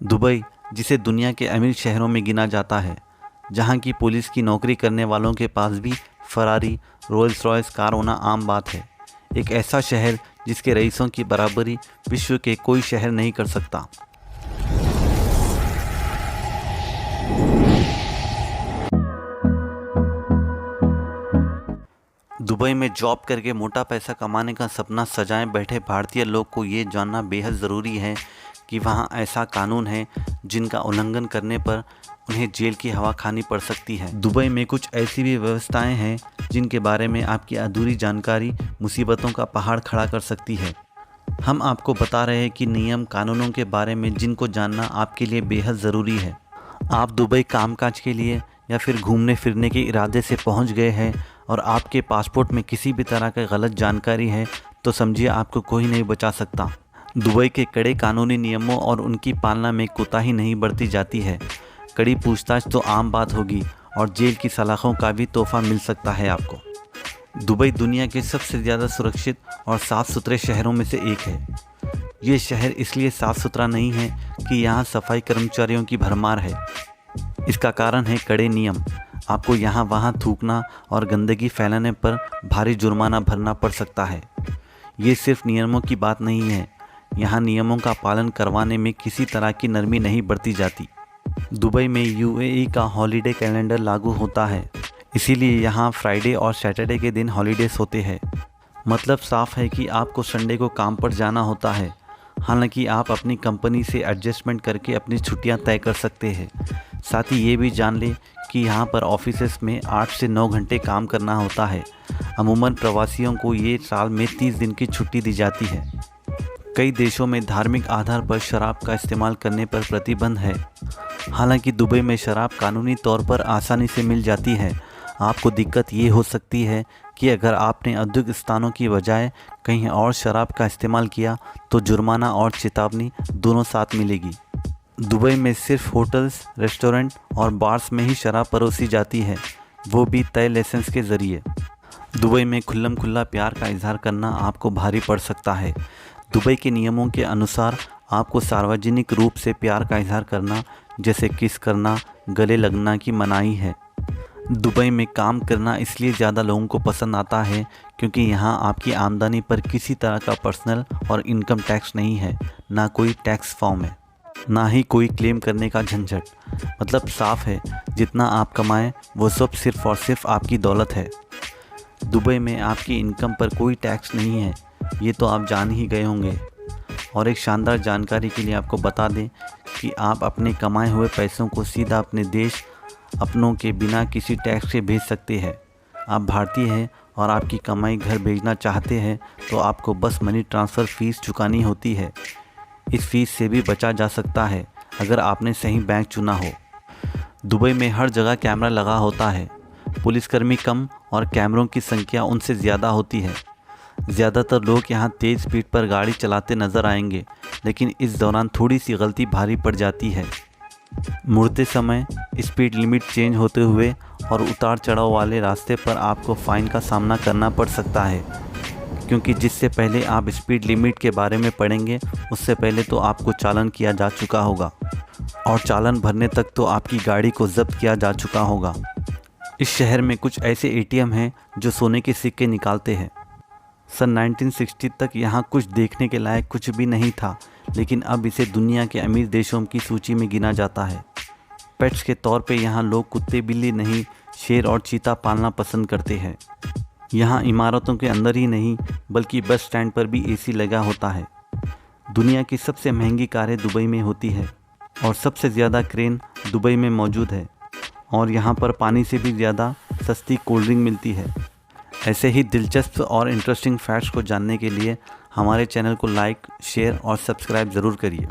Dubai, जिसे दुनिया के अमीर शहरों में गिना जाता है, जहां की पुलिस की नौकरी करने वालों के पास भी फरारी, रोल्स रॉयस कार होना आम बात है। एक ऐसा शहर जिसके रईसों की बराबरी विश्व के कोई शहर नहीं कर सकता। दुबई में जॉब करके मोटा पैसा कमाने का सपना सजाए बैठे भारतीय लोग को ये जानना बेहद ज़रूरी है कि वहाँ ऐसा कानून है जिनका उल्लंघन करने पर उन्हें जेल की हवा खानी पड़ सकती है। दुबई में कुछ ऐसी भी व्यवस्थाएं हैं जिनके बारे में आपकी अधूरी जानकारी मुसीबतों का पहाड़ खड़ा कर सकती है। हम आपको बता रहे हैं कि नियम कानूनों के बारे में जिनको जानना आपके लिए बेहद ज़रूरी है। आप दुबई कामकाज के लिए या फिर घूमने फिरने के इरादे से पहुंच गए हैं और आपके पासपोर्ट में किसी भी तरह का गलत जानकारी है तो समझिए आपको कोई नहीं बचा सकता। दुबई के कड़े कानूनी नियमों और उनकी पालना में कोताही नहीं बरती जाती है। कड़ी पूछताछ तो आम बात होगी और जेल की सलाखों का भी तोहफा मिल सकता है आपको। दुबई दुनिया के सबसे ज़्यादा सुरक्षित और साफ़ सुथरे शहरों में से एक है। ये शहर इसलिए साफ़ सुथरा नहीं है कि यहाँ सफाई कर्मचारियों की भरमार है। इसका कारण है कड़े नियम। आपको यहाँ वहाँ थूकना और गंदगी फैलाने पर भारी जुर्माना भरना पड़ सकता है। ये सिर्फ नियमों की बात नहीं है, यहाँ नियमों का पालन करवाने में किसी तरह की नरमी नहीं बरती जाती। दुबई में यूएई का हॉलिडे कैलेंडर लागू होता है, इसीलिए यहाँ फ्राइडे और सैटरडे के दिन हॉलीडेज़ होते हैं। मतलब साफ है कि आपको संडे को काम पर जाना होता है। हालांकि आप अपनी कंपनी से एडजस्टमेंट करके अपनी छुट्टियां तय कर सकते हैं। साथ ही ये भी जान लें कि यहाँ पर ऑफिसेस में 8 से 9 घंटे काम करना होता है। अमूमन प्रवासियों को ये साल में 30 दिन की छुट्टी दी जाती है। कई देशों में धार्मिक आधार पर शराब का इस्तेमाल करने पर प्रतिबंध है। हालांकि दुबई में शराब कानूनी तौर पर आसानी से मिल जाती है। आपको दिक्कत ये हो सकती है कि अगर आपने औद्योगिक स्थानों की बजाय कहीं और शराब का इस्तेमाल किया तो जुर्माना और चेतावनी दोनों साथ मिलेगी। दुबई में सिर्फ होटल्स, रेस्टोरेंट और बार्स में ही शराब परोसी जाती है, वो भी तय लाइसेंस के ज़रिए। दुबई में खुल्लम खुल्ला प्यार का इजहार करना आपको भारी पड़ सकता है। दुबई के नियमों के अनुसार आपको सार्वजनिक रूप से प्यार का इजहार करना, जैसे किस करना, गले लगना की मनाही है। दुबई में काम करना इसलिए ज़्यादा लोगों को पसंद आता है क्योंकि यहाँ आपकी आमदनी पर किसी तरह का पर्सनल और इनकम टैक्स नहीं है, ना कोई टैक्स फॉर्म है, ना ही कोई क्लेम करने का झंझट। मतलब साफ है, जितना आप कमाएं वो सब सिर्फ़ और सिर्फ आपकी दौलत है। दुबई में आपकी इनकम पर कोई टैक्स नहीं है, ये तो आप जान ही गए होंगे। और एक शानदार जानकारी के लिए आपको बता दें कि आप अपने कमाए हुए पैसों को सीधा अपने देश अपनों के बिना किसी टैक्स के भेज सकते हैं। आप भारतीय हैं और आपकी कमाई घर भेजना चाहते हैं तो आपको बस मनी ट्रांसफ़र फ़ीस चुकानी होती है। इस फीस से भी बचा जा सकता है अगर आपने सही बैंक चुना हो। दुबई में हर जगह कैमरा लगा होता है। पुलिसकर्मी कम और कैमरों की संख्या उनसे ज़्यादा होती है। ज़्यादातर लोग यहाँ तेज़ स्पीड पर गाड़ी चलाते नज़र आएंगे, लेकिन इस दौरान थोड़ी सी गलती भारी पड़ जाती है। मुड़ते समय स्पीड लिमिट चेंज होते हुए और उतार चढ़ाव वाले रास्ते पर आपको फ़ाइन का सामना करना पड़ सकता है, क्योंकि जिससे पहले आप स्पीड लिमिट के बारे में पढ़ेंगे उससे पहले तो आपको चालान किया जा चुका होगा और चालान भरने तक तो आपकी गाड़ी को जब्त किया जा चुका होगा। इस शहर में कुछ ऐसे एटीएम हैं जो सोने के सिक्के निकालते हैं। सन 1960 तक यहाँ कुछ देखने के लायक कुछ भी नहीं था, लेकिन अब इसे दुनिया के अमीर देशों की सूची में गिना जाता है। पेट्स के तौर पे यहाँ लोग कुत्ते, बिल्ली नहीं, शेर और चीता पालना पसंद करते हैं। यहाँ इमारतों के अंदर ही नहीं बल्कि बस स्टैंड पर भी एसी लगा होता है। दुनिया की सबसे महंगी कारें दुबई में होती है और सबसे ज़्यादा क्रेन दुबई में मौजूद है और यहाँ पर पानी से भी ज़्यादा सस्ती कोल्ड ड्रिंक मिलती है। ऐसे ही दिलचस्प और इंटरेस्टिंग फैक्ट्स को जानने के लिए हमारे चैनल को लाइक, शेयर और सब्सक्राइब ज़रूर करिए।